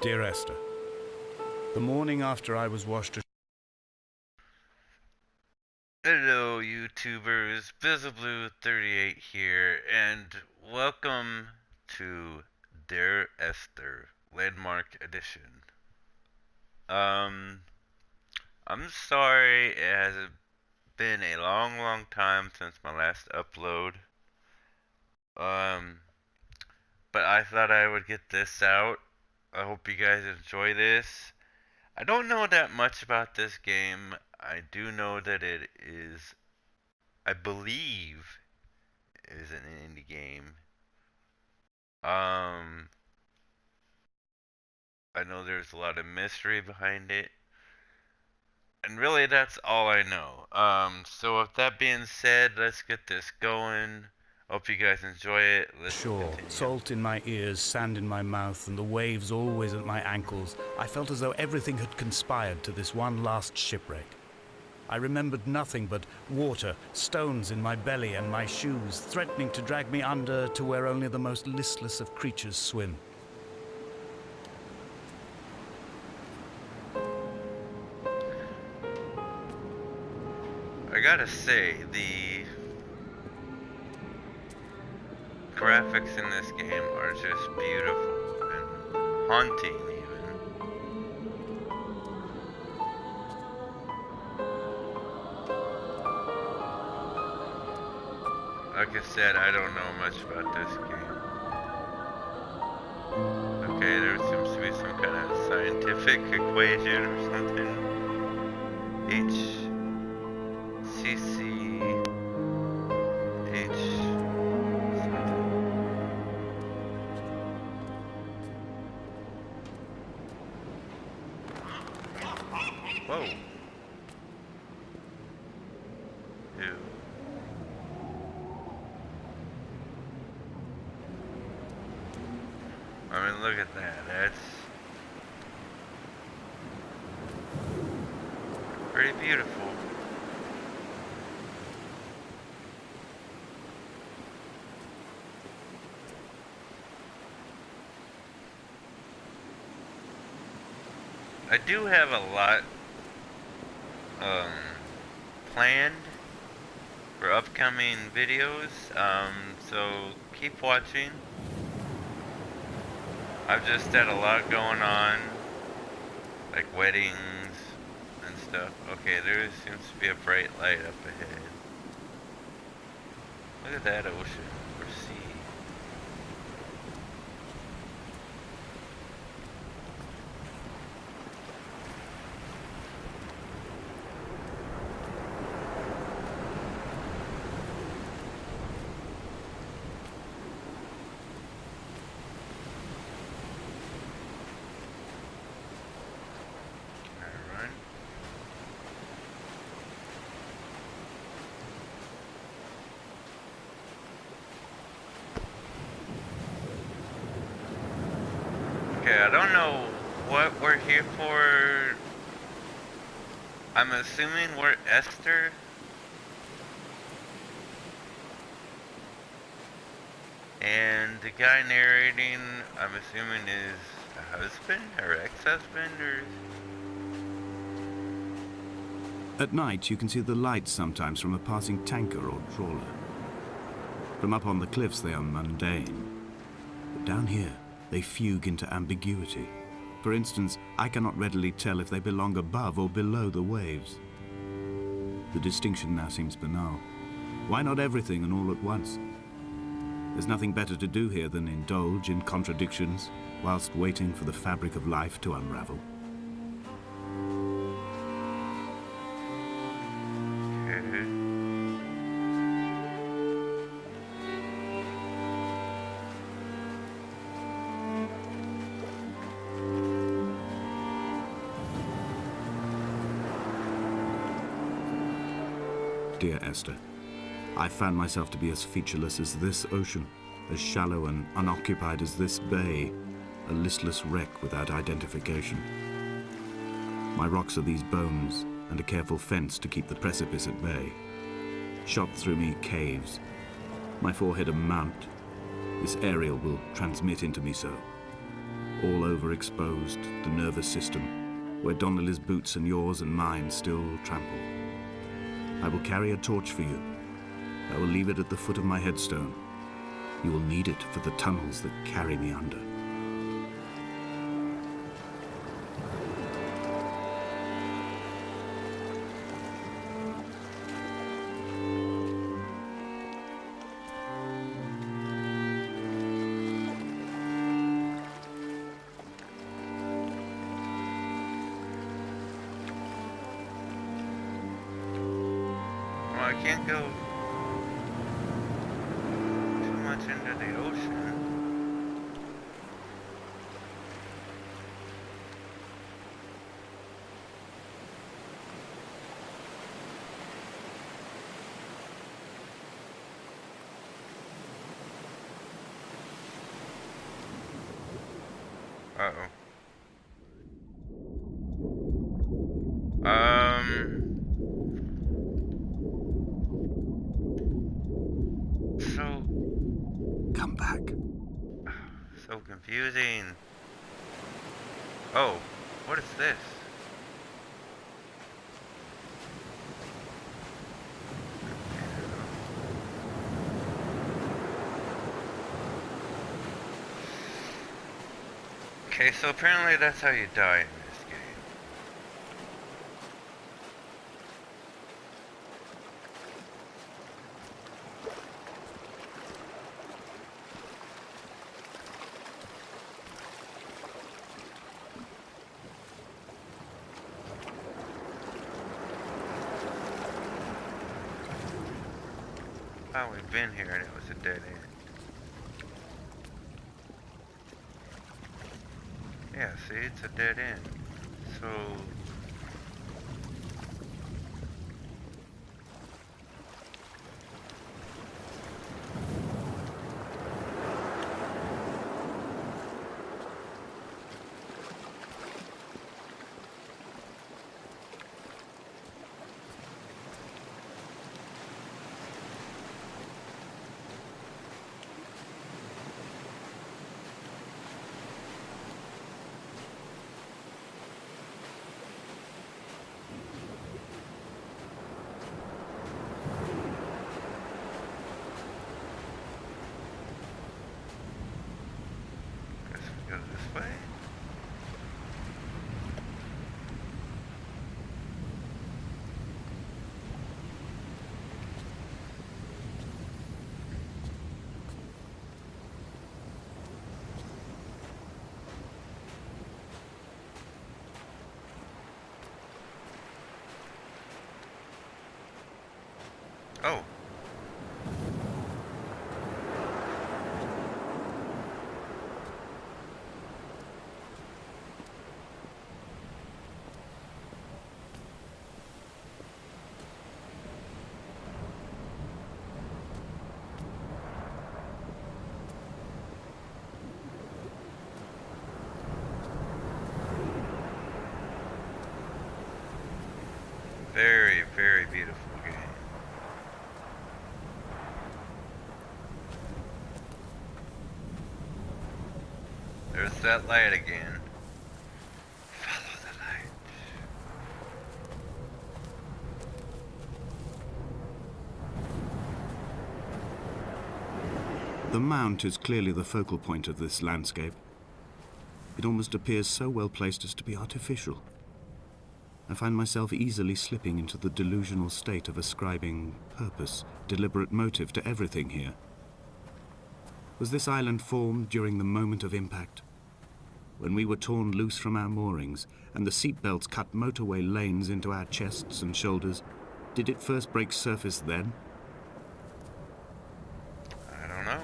Dear Esther, the morning after I was washed ashore. Hello, YouTubers. BizzleBlue38 here, and welcome to Dear Esther Landmark Edition. I'm sorry it has been a long time since my last upload. But I thought I would get this out. I hope you guys enjoy this. I don't know that much about this game. I do know that it is, I believe, is an indie game. I know there's a lot of mystery behind it. And really that's all I know. So with that being said, let's get this going. Hope you guys enjoy it. Let's Shore, continue. salt in my ears, sand in my mouth, and the waves always at my ankles, I felt as though everything had conspired to this one last shipwreck. I remembered nothing but water, stones in my belly and my shoes, threatening to drag me under to where only the most listless of creatures swim. I gotta say, the graphics in this game are just beautiful and haunting even. Like I said, I don't know much about this game. Okay, there seems to be some kind of scientific equation or something. HCC H something. Whoa. Ew. I mean, look at that. That's pretty beautiful. I do have a lot planned for upcoming videos, so keep watching. I've just had a lot going on, like weddings and stuff. Okay, there seems to be a bright light up ahead. Look at that ocean, or sea. Okay, I don't know what we're here for. I'm assuming we're Esther. And the guy narrating, I'm assuming, is a husband or ex-husband or... At night, you can see the lights sometimes from a passing tanker or trawler. From up on the cliffs, they are mundane. But down here, they fugue into ambiguity. For instance, I cannot readily tell if they belong above or below the waves. The distinction now seems banal. Why not everything and all at once? There's nothing better to do here than indulge in contradictions whilst waiting for the fabric of life to unravel. Dear Esther, I found myself to be as featureless as this ocean, as shallow and unoccupied as this bay, a listless wreck without identification. My rocks are these bones, and a careful fence to keep the precipice at bay. Shot through me caves, my forehead a mount. This aerial will transmit into me so. all overexposed, the nervous system, where Donnelly's boots and yours and mine still trample. I will carry a torch for you. I will leave it at the foot of my headstone. You will need it for the tunnels that carry me under. Well, I can't go too much into the ocean. Uh-oh. So Come back. so confusing. Oh, what is this? Okay, so apparently that's how you die in this game. Oh, we've been here and it was a dead end. Yeah, see, it's a dead end. So... guess we go this way. Oh. Very, very beautiful game. There's that light again. Follow the light. The mount is clearly the focal point of this landscape. It almost appears so well placed as to be artificial. I find myself easily slipping into the delusional state of ascribing purpose, deliberate motive to everything here. Was this island formed during the moment of impact? When we were torn loose from our moorings and the seatbelts cut motorway lanes into our chests and shoulders, did it first break surface then? I don't know.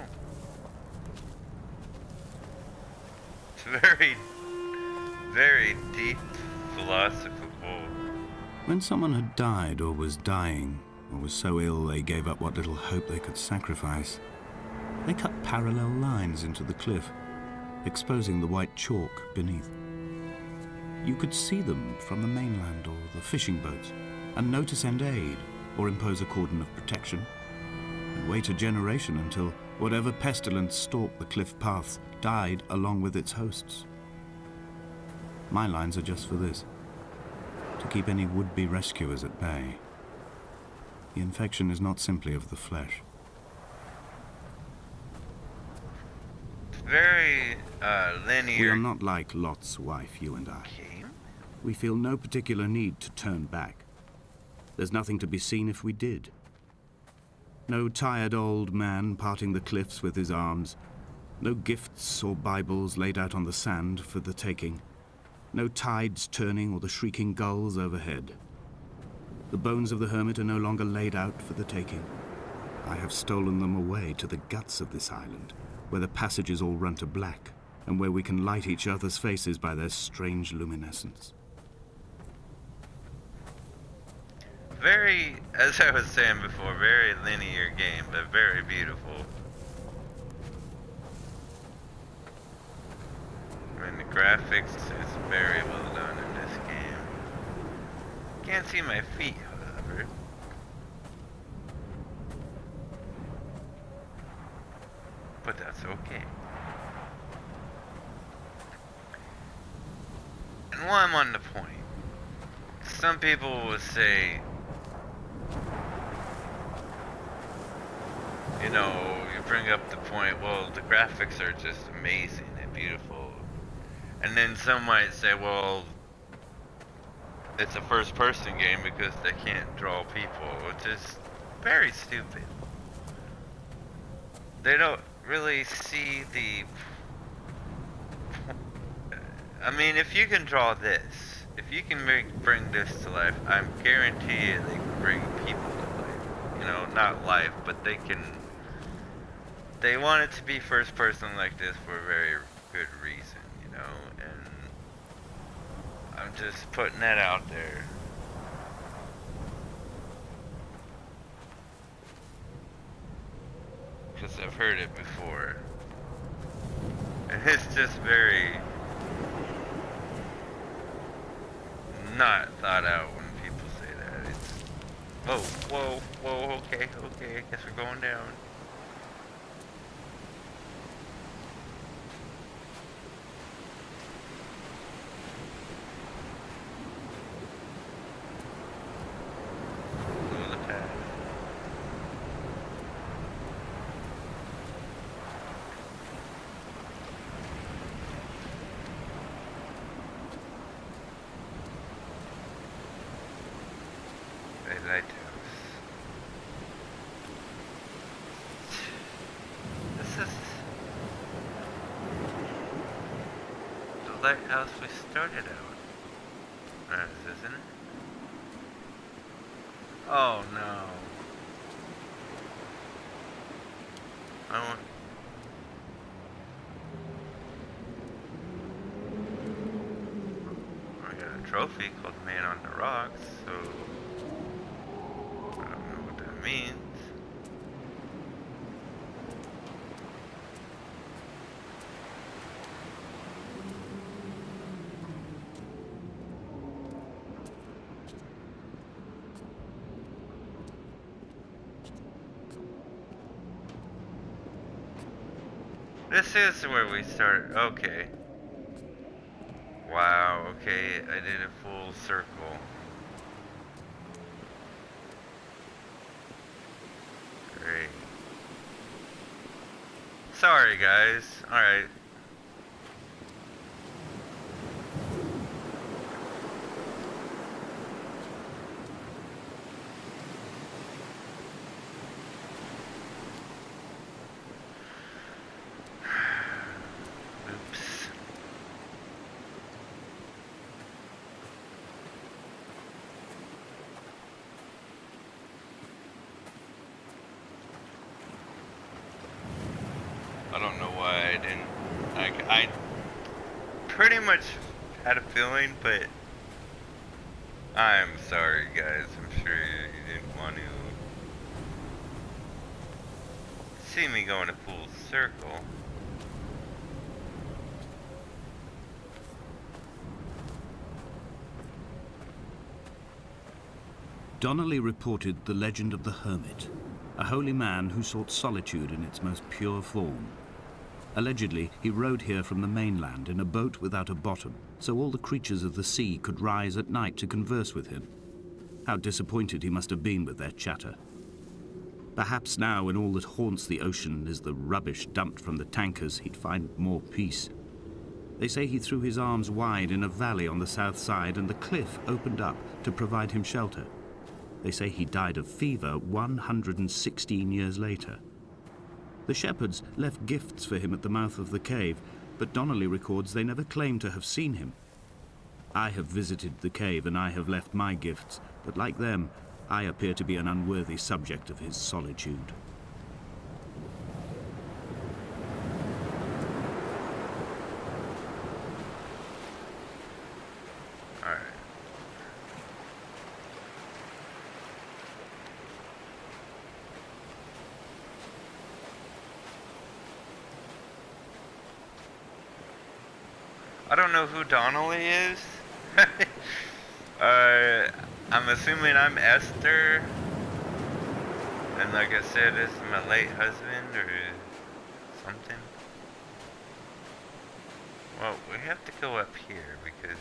It's very, very deep philosophical. When someone had died or was dying, or was so ill they gave up what little hope they could sacrifice, they cut parallel lines into the cliff, exposing the white chalk beneath. You could see them from the mainland or the fishing boats, and know to send aid or impose a cordon of protection, and wait a generation until whatever pestilence stalked the cliff paths died along with its hosts. My lines are just for this, to keep any would-be rescuers at bay. The infection is not simply of the flesh. Very linear. We are not like Lot's wife, you and I. Game? We feel no particular need to turn back. There's nothing to be seen if we did. No tired old man parting the cliffs with his arms. No gifts or Bibles laid out on the sand for the taking. No tides turning or the shrieking gulls overhead. The bones of the hermit are no longer laid out for the taking. I have stolen them away to the guts of this island, where the passages all run to black, and where we can light each other's faces by their strange luminescence. Very, as I was saying before, very linear game, but very beautiful. I mean, the graphics is very well done in this game. Can't see my feet, however. But that's okay. And while I'm on the point, some people will say, you know, you bring up the point, well, the graphics are just amazing and beautiful. And then some might say, well, it's a first-person game because they can't draw people, which is very stupid. They don't really see the... I mean, if you can draw this, if you can bring this to life, I'm guarantee you they can bring people to life. You know, not life, but they can... They want it to be first person like this for a very good reason, you know, and I'm just putting that out there. Because I've heard it before. And it's just very not thought out when people say that. It's, oh, whoa, okay, I guess we're going down. Lighthouse. This is the lighthouse we started out as, isn't it? Oh no. I want... I got a trophy called Man on the Rocks, so... I don't know what that means. This is where we start. Okay. Wow, okay, I did a full circle. Great. Sorry, guys. Alright. Oops. I don't know why I didn't. I pretty much had a feeling, but I'm sorry, guys. I'm sure you didn't want to see me go in a full circle. Donnelly reported the legend of the hermit, a holy man who sought solitude in its most pure form. Allegedly, he rode here from the mainland in a boat without a bottom, so all the creatures of the sea could rise at night to converse with him. How disappointed he must have been with their chatter. Perhaps now, when all that haunts the ocean is the rubbish dumped from the tankers, he'd find more peace. They say he threw his arms wide in a valley on the south side, and the cliff opened up to provide him shelter. They say he died of fever 116 years later. The shepherds left gifts for him at the mouth of the cave, but Donnelly records they never claimed to have seen him. I have visited the cave and I have left my gifts, but like them, I appear to be an unworthy subject of his solitude. Alright. I don't know who Donnelly is. I'm assuming I'm Esther. And like I said, this is my late husband or something. Well, we have to go up here because...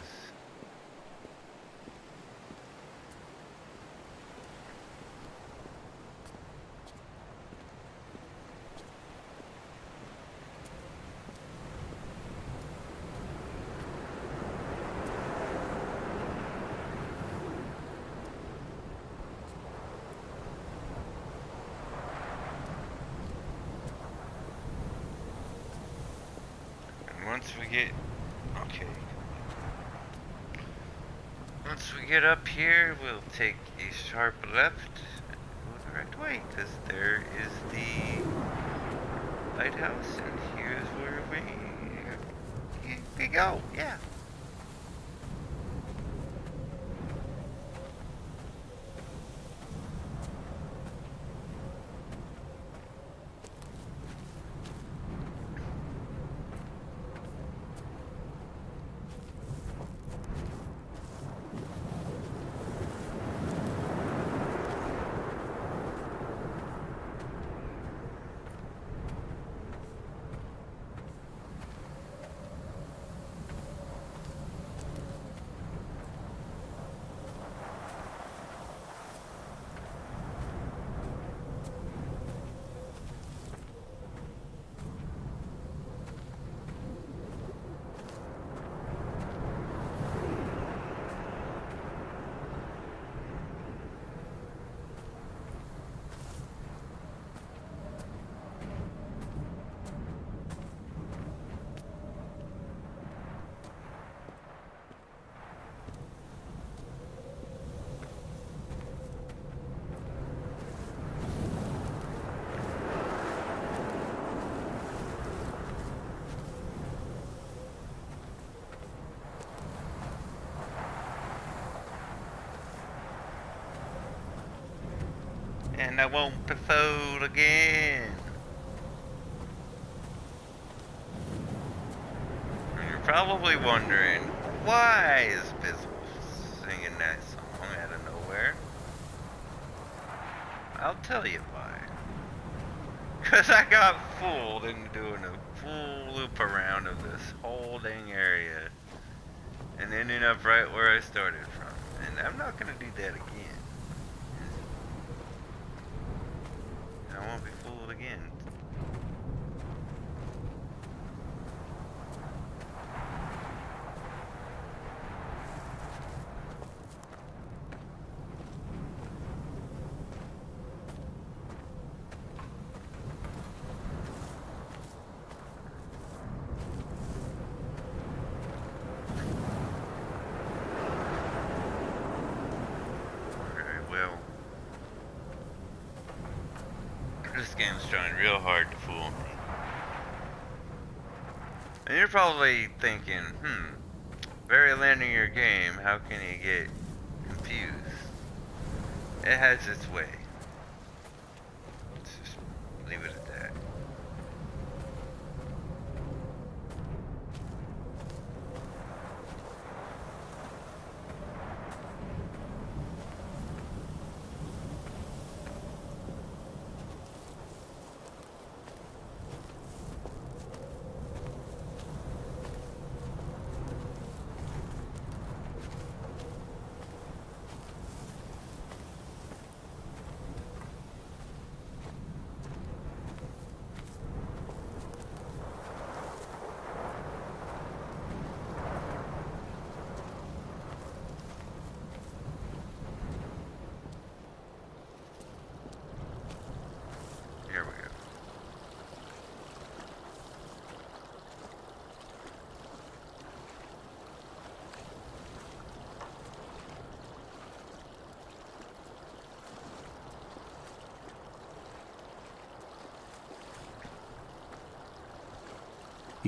Once we get up here, we'll take a sharp left and go the right way, because there is the lighthouse, and here's where we go, yeah. And I won't be fooled again. And you're probably wondering, why is Bizzle singing that song out of nowhere? I'll tell you why. Because I got fooled into doing a full loop around of this whole dang area and ending up right where I started from. And I'm not going to do that again. I won't be fooled again. This game's trying real hard to fool me. And you're probably thinking, very linear game, how can you get confused? It has its way. Let's just leave it at that.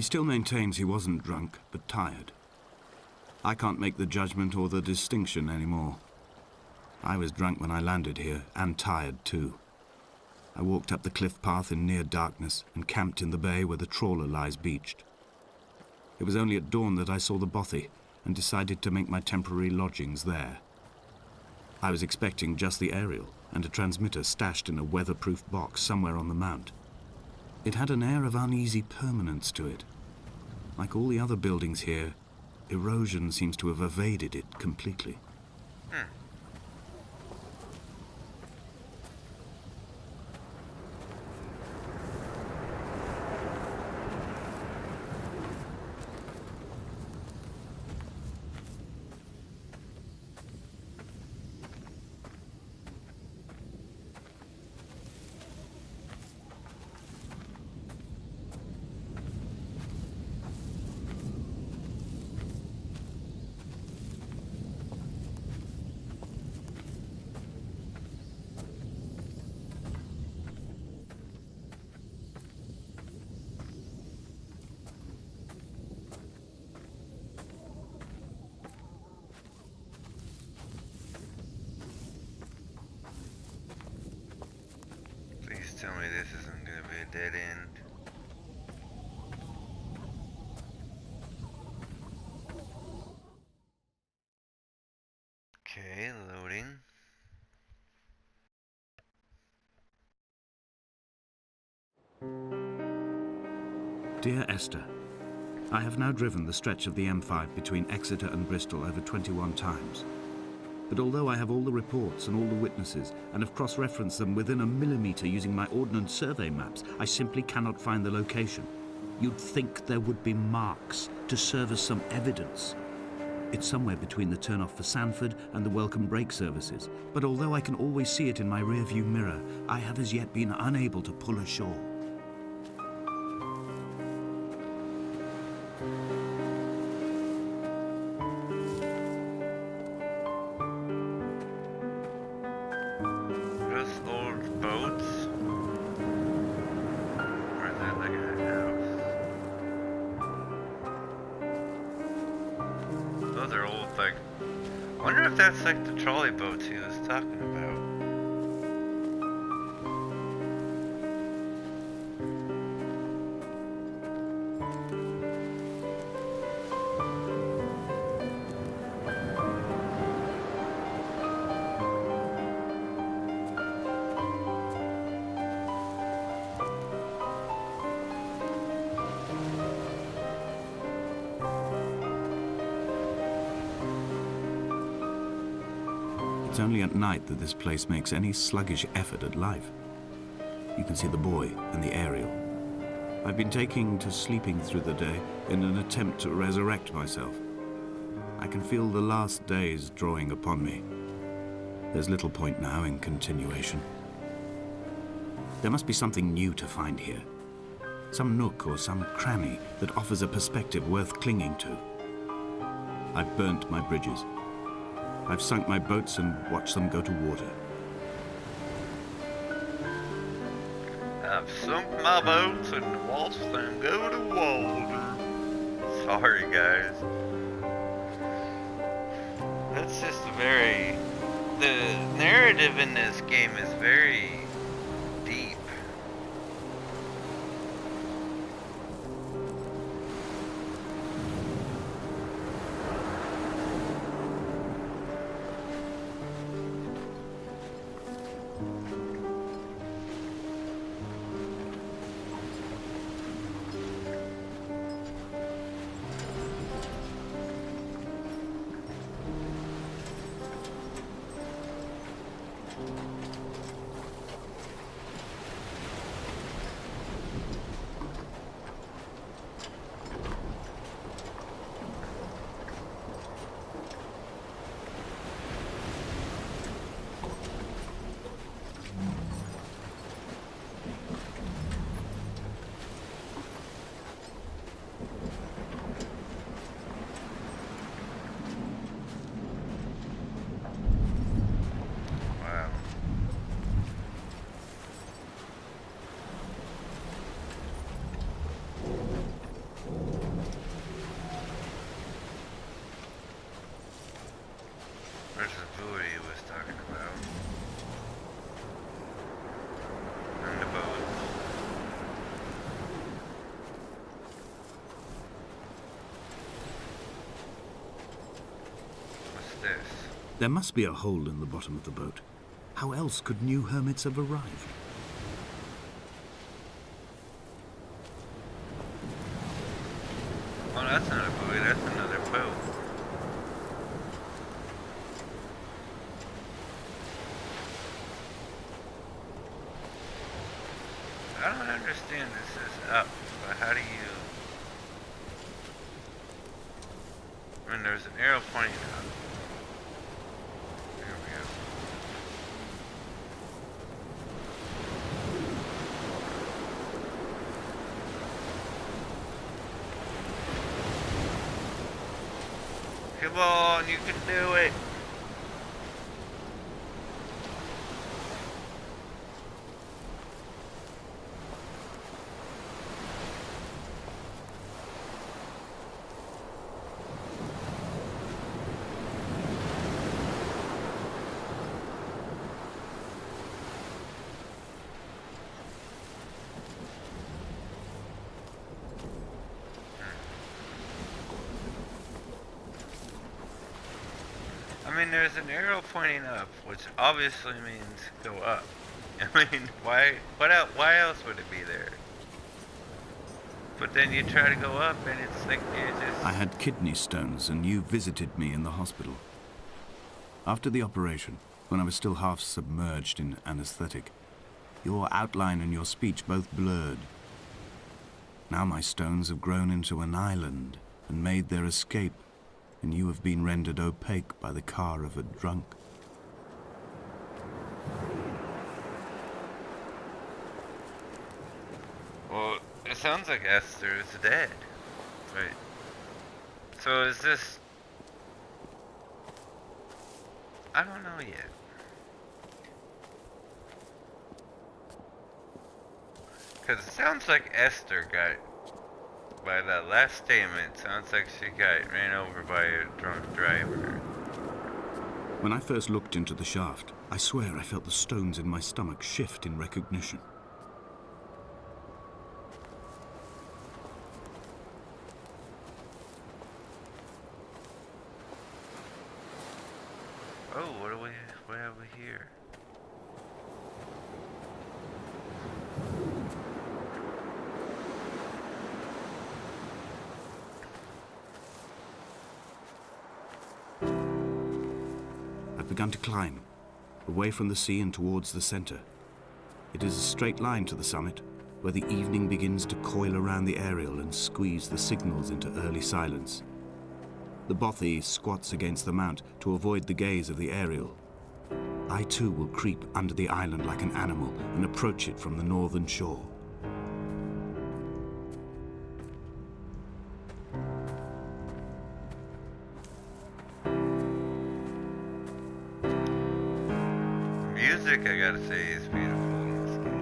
He still maintains he wasn't drunk, but tired. I can't make the judgment or the distinction anymore. I was drunk when I landed here, and tired too. I walked up the cliff path in near darkness and camped in the bay where the trawler lies beached. It was only at dawn that I saw the bothy and decided to make my temporary lodgings there. I was expecting just the aerial and a transmitter stashed in a weatherproof box somewhere on the mount. It had an air of uneasy permanence to it. Like all the other buildings here, erosion seems to have evaded it completely. Tell me this isn't gonna be a dead end. Okay, loading. Dear Esther, I have now driven the stretch of the M5 between Exeter and Bristol over 21 times. But although I have all the reports and all the witnesses, and have cross-referenced them within a millimetre using my Ordnance Survey maps, I simply cannot find the location. You'd think there would be marks to serve as some evidence. It's somewhere between the turn-off for Sanford and the welcome brake services, but although I can always see it in my rear-view mirror, I have as yet been unable to pull ashore. That's like the trolley boats he was talking about. It's only at night that this place makes any sluggish effort at life. You can see the buoy and the aerial. I've been taking to sleeping through the day in an attempt to resurrect myself. I can feel the last days drawing upon me. There's little point now in continuation. There must be something new to find here. Some nook or some cranny that offers a perspective worth clinging to. I've burnt my bridges. I've sunk my boats and watched them go to water. I've sunk my boats and watched them go to water. Sorry, guys. That's just very... The narrative in this game is very deep. Where's the buoy he was talking about? And the boat. What's this? There must be a hole in the bottom of the boat. How else could new hermits have arrived? Oh, that's not a buoy, that's another boat. I don't understand, this is up, but how do you... I mean, there's an arrow pointing up. There we go. Come on, you can do it! I mean, there's an arrow pointing up, which obviously means go up. I mean, why else would it be there? But then you try to go up and it's like you just... I had kidney stones and you visited me in the hospital. After the operation, when I was still half submerged in anesthetic, your outline and your speech both blurred. Now my stones have grown into an island and made their escape, and you have been rendered opaque by the car of a drunk. Well, it sounds like Esther is dead. Wait. So is this... I don't know yet. Because it sounds like Esther got... By that last statement, sounds like she got ran over by a drunk driver. When I first looked into the shaft, I swear I felt the stones in my stomach shift in recognition. Oh, what have we here? I've begun to climb, away from the sea and towards the center. It is a straight line to the summit, where the evening begins to coil around the aerial and squeeze the signals into early silence. The bothy squats against the mount to avoid the gaze of the aerial. I too will creep under the island like an animal and approach it from the northern shore. Music, I gotta say, is beautiful in this game.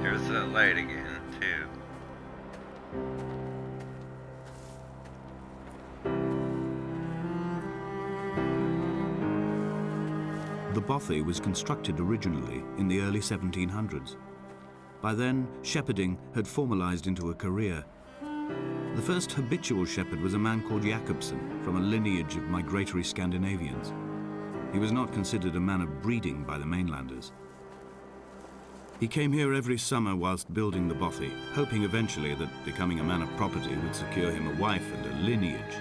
There's that light again, too. The bothy was constructed originally in the early 1700s. By then, shepherding had formalized into a career. The first habitual shepherd was a man called Jakobsen, from a lineage of migratory Scandinavians. He was not considered a man of breeding by the mainlanders. He came here every summer whilst building the bothy, hoping eventually that becoming a man of property would secure him a wife and a lineage.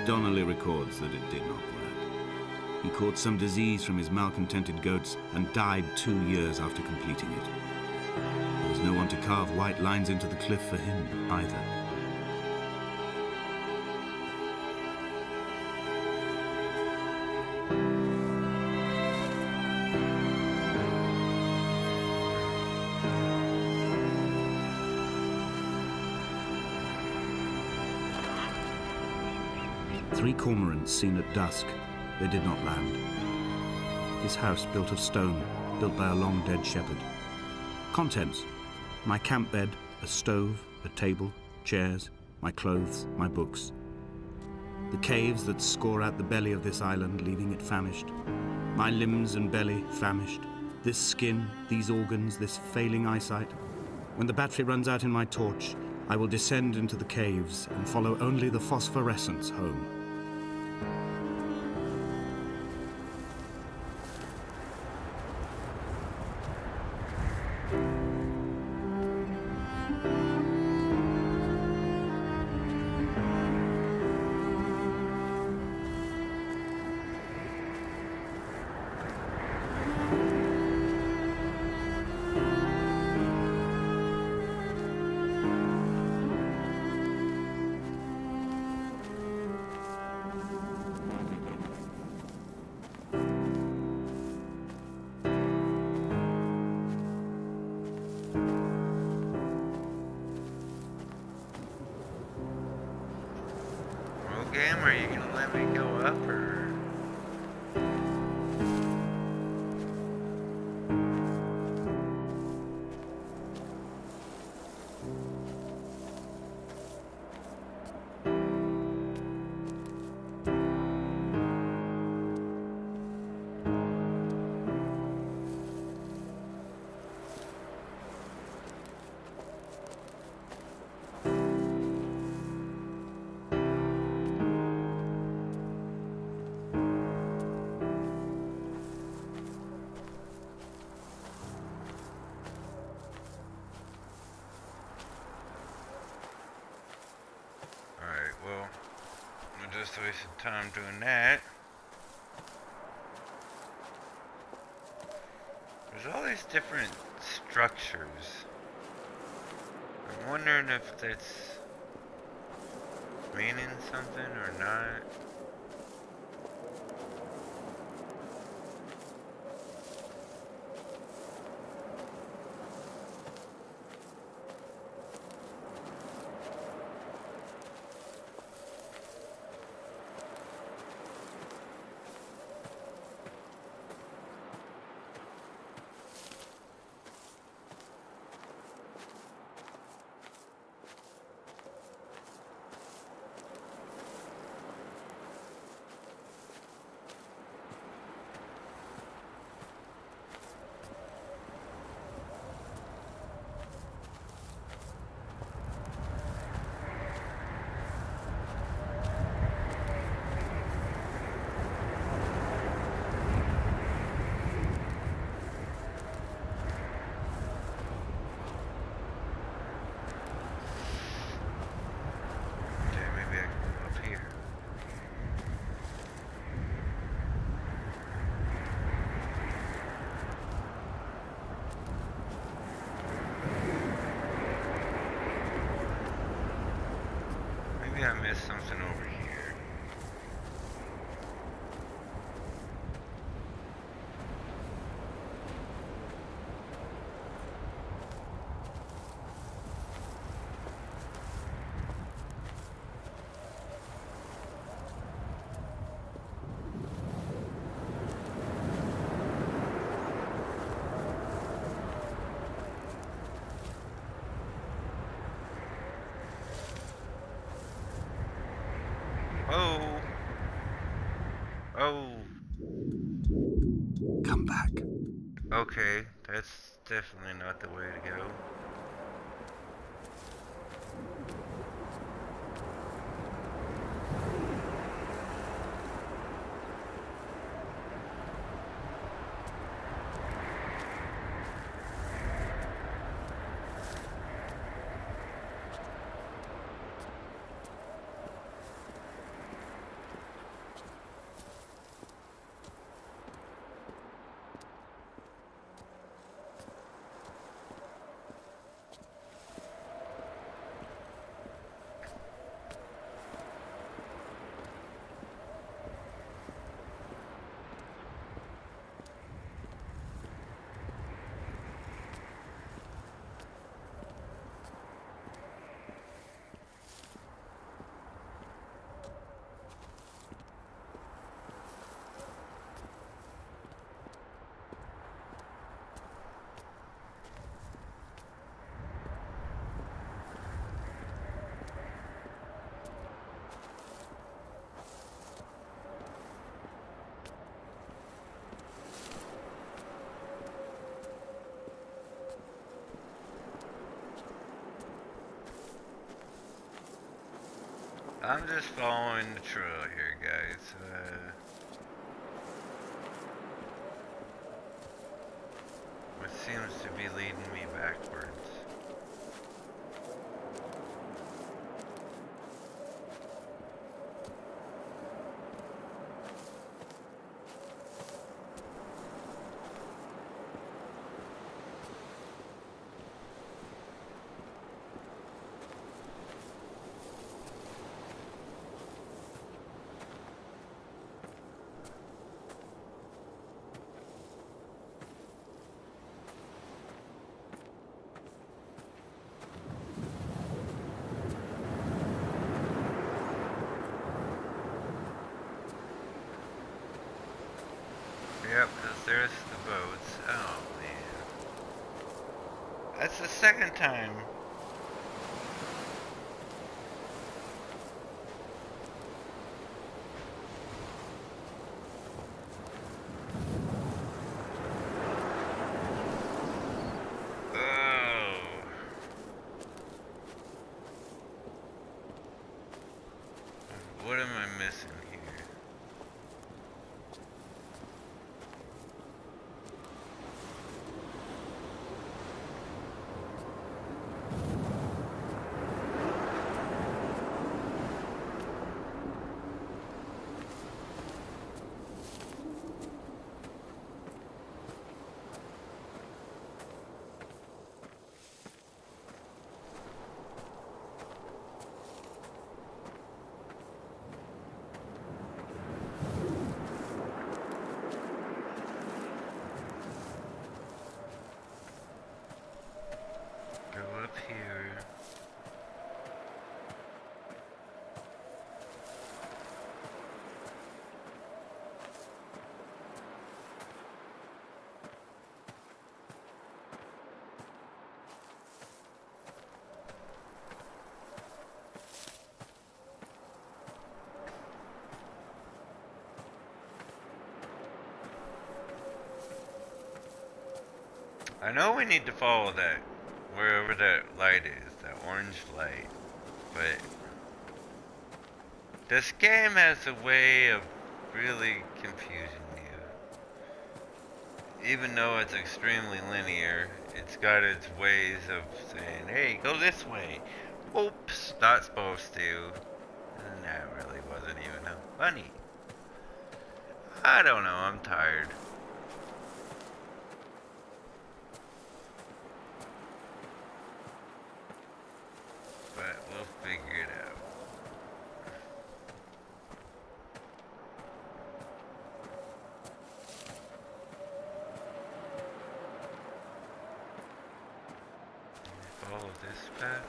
Donnelly records that it did not work. He caught some disease from his malcontented goats and died 2 years after completing it. There was no one to carve white lines into the cliff for him, either. Three cormorants seen at dusk. They did not land. This house built of stone, built by a long-dead shepherd. Contents: my camp bed, a stove, a table, chairs, my clothes, my books. The caves that score out the belly of this island, leaving it famished. My limbs and belly famished. This skin, these organs, this failing eyesight. When the battery runs out in my torch, I will descend into the caves and follow only the phosphorescence home. Game, are you gonna let me go up or? Well, we're just wasting time doing that. There's all these different structures. I'm wondering if that's meaning something or not. Maybe I missed something over here. Oh. Oh. Come back. Okay, that's definitely not the way to go. I'm just following the trail here, guys. It seems to be leading me backwards. Yep, 'cause there's the boats. Oh, man. That's the second time. Oh. What am I missing here? Go up here. I know we need to follow that, wherever that light is, that orange light, but this game has a way of really confusing you. Even though it's extremely linear, it's got its ways of saying, hey, go this way. Oops, not supposed to. And that really wasn't even funny. I don't know, I'm tired. But we'll figure it out. Follow this path.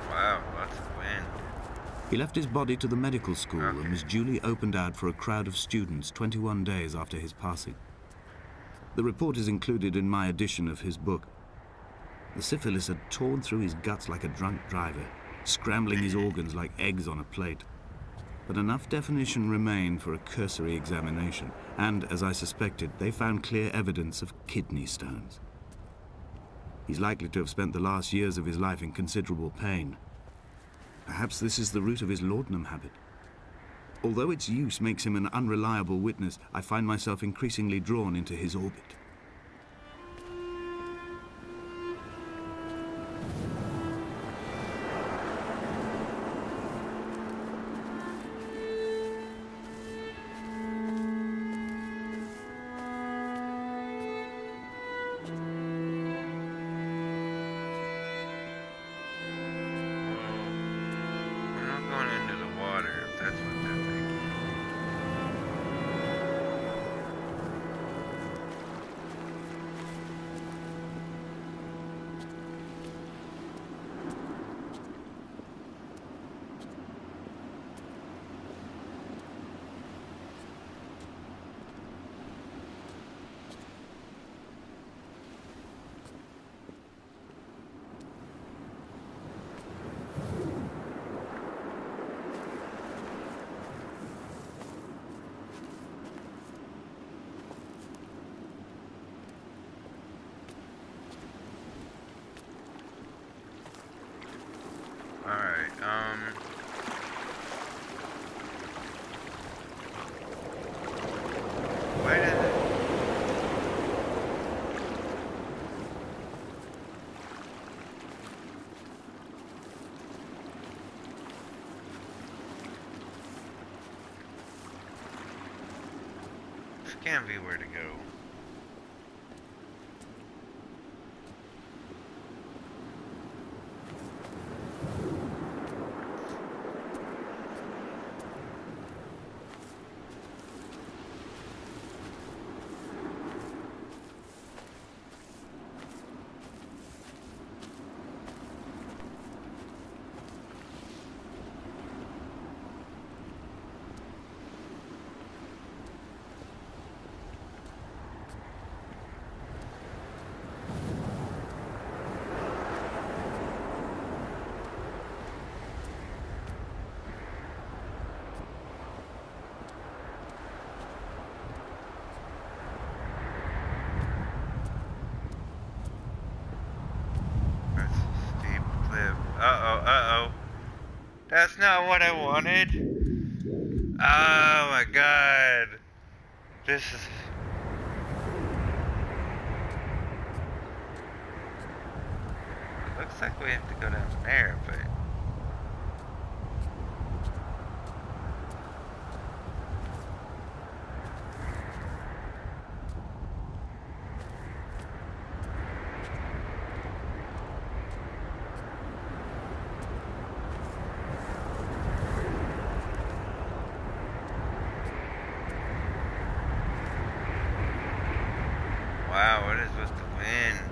Wow, lots of wind. He left his body to the medical school and was duly opened out for a crowd of students 21 days after his passing. The report is included in my edition of his book. The syphilis had torn through his guts like a drunk driver, scrambling his organs like eggs on a plate. But enough definition remained for a cursory examination, and, as I suspected, they found clear evidence of kidney stones. He's likely to have spent the last years of his life in considerable pain. Perhaps this is the root of his laudanum habit. Although its use makes him an unreliable witness, I find myself increasingly drawn into his orbit. can't be where to go. Uh-oh. That's not what I wanted. Oh my god. This is... It looks like we have to go down there, but... Wow, what is with the wind?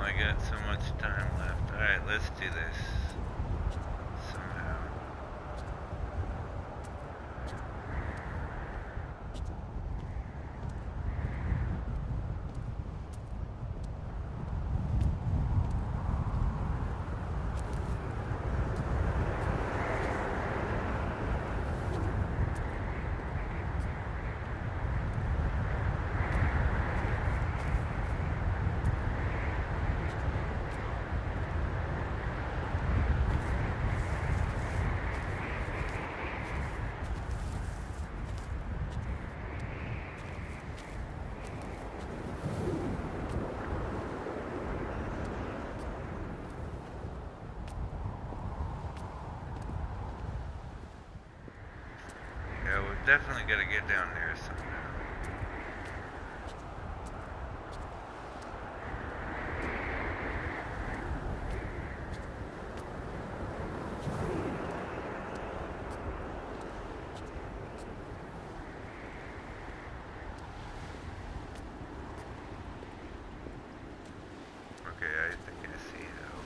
I got so much time left. Alright, let's do this. Somehow. Yeah, we've definitely got to get down there somehow. Okay, I think I see how.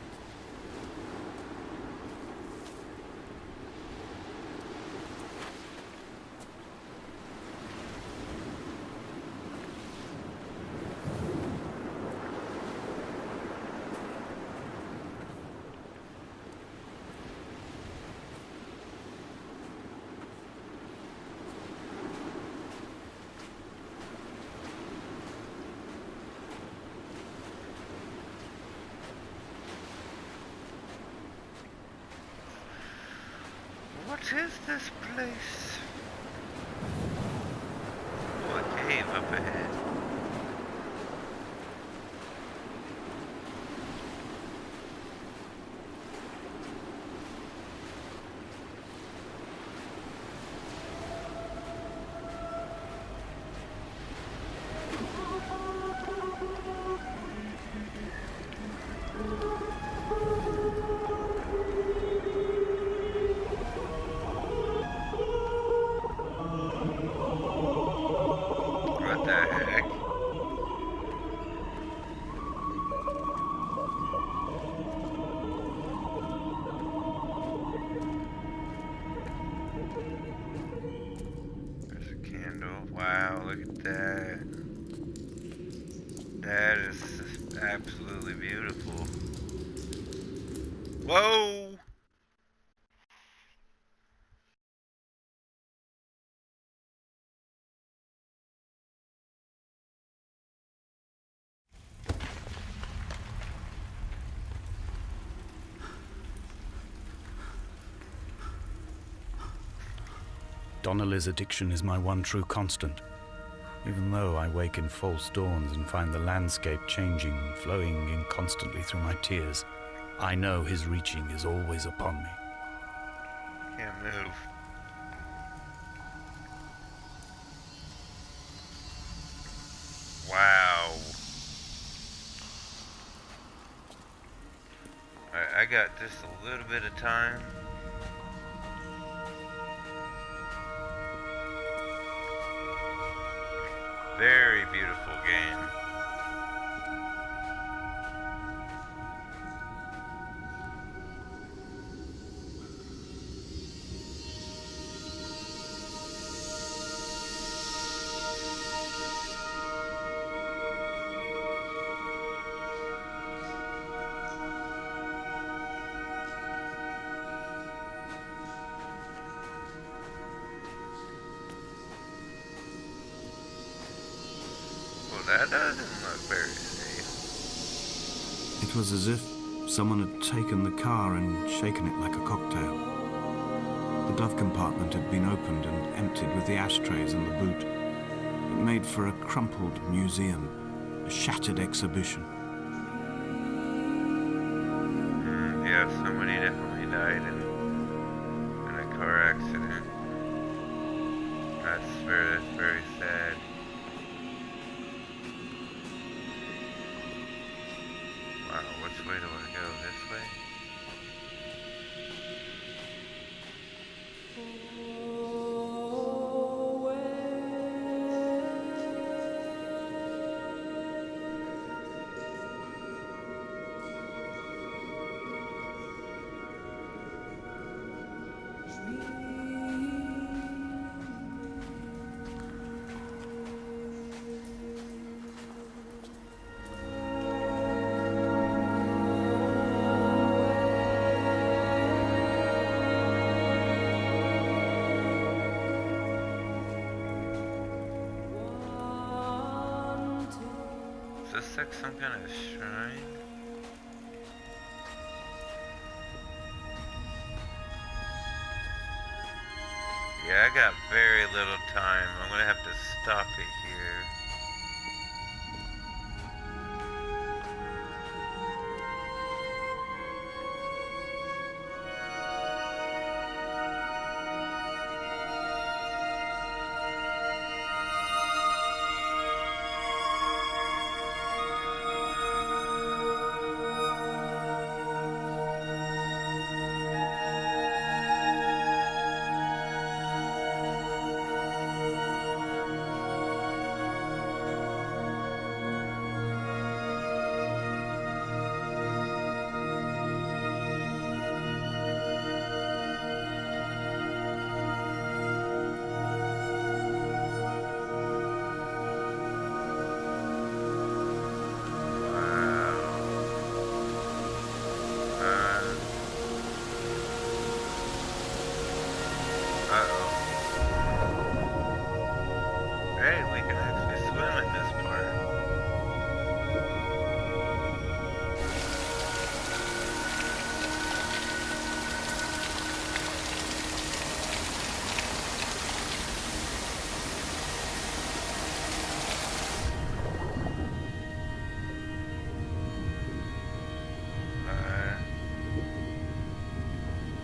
What is this place? Oh, a cave up ahead. Wow, look at that. That is just absolutely beautiful. Whoa! Donnelly's addiction is my one true constant. Even though I wake in false dawns and find the landscape changing, flowing inconstantly through my tears, I know his reaching is always upon me. Can't move. Wow. Alright, I got just a little bit of time. Very beautiful game. Well, that doesn't look very safe. It was as if someone had taken the car and shaken it like a cocktail. The glove compartment had been opened and emptied with the ashtrays in the boot. It made for a crumpled museum, a shattered exhibition. Yeah, somebody definitely died in a car accident. That's very sad. Wow, which way do I go? This way? Is this like some kind of shrine? Yeah, I got very little time. I'm gonna have to stop it here. Hey, we can actually swim in this part.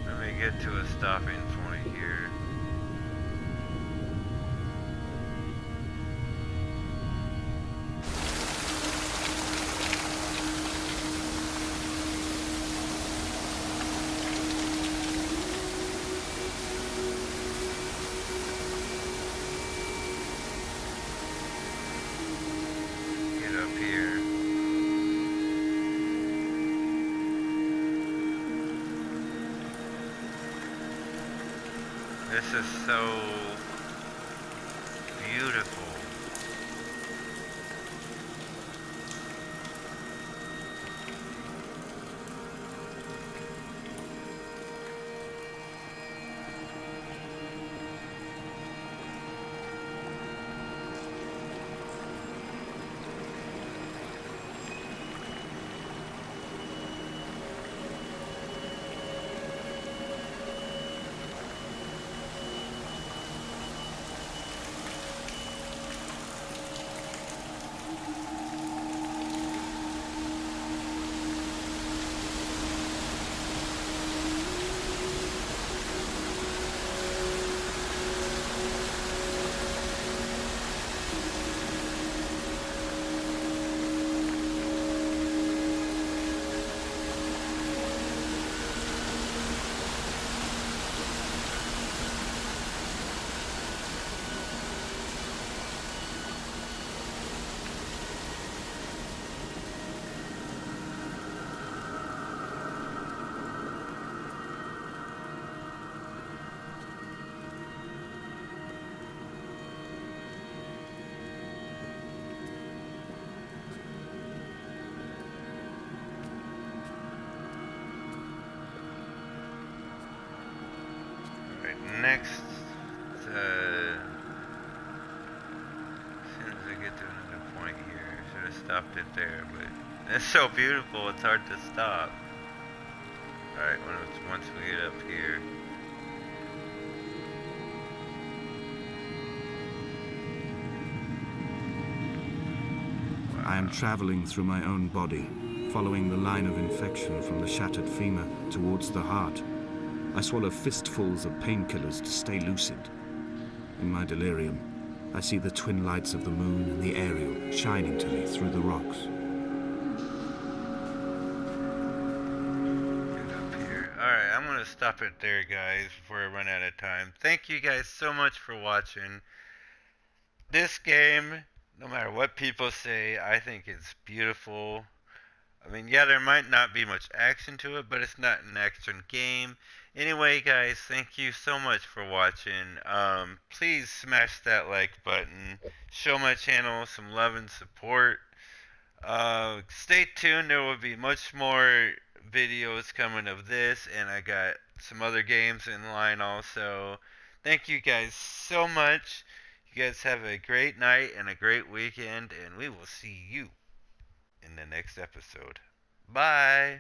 Let me get to a stopping point here. Get up here. This is so beautiful. next, as soon as I get to another point here. I should have stopped it there, but it's so beautiful, it's hard to stop. Alright, once we get up here. I am traveling through my own body, following the line of infection from the shattered femur towards the heart. I swallow fistfuls of painkillers to stay lucid. In my delirium, I see the twin lights of the moon and the Ariel shining to me through the rocks. Get up here. Alright, I'm gonna stop it there, guys, before I run out of time. Thank you guys so much for watching. This game, no matter what people say, I think it's beautiful. I mean, yeah, there might not be much action to it, but it's not an action game. Anyway, guys, thank you so much for watching. Please smash that like button. Show my channel some love and support. Stay tuned. There will be much more videos coming of this, and I got some other games in line also. Thank you guys so much. You guys have a great night and a great weekend, and we will see you in the next episode. Bye.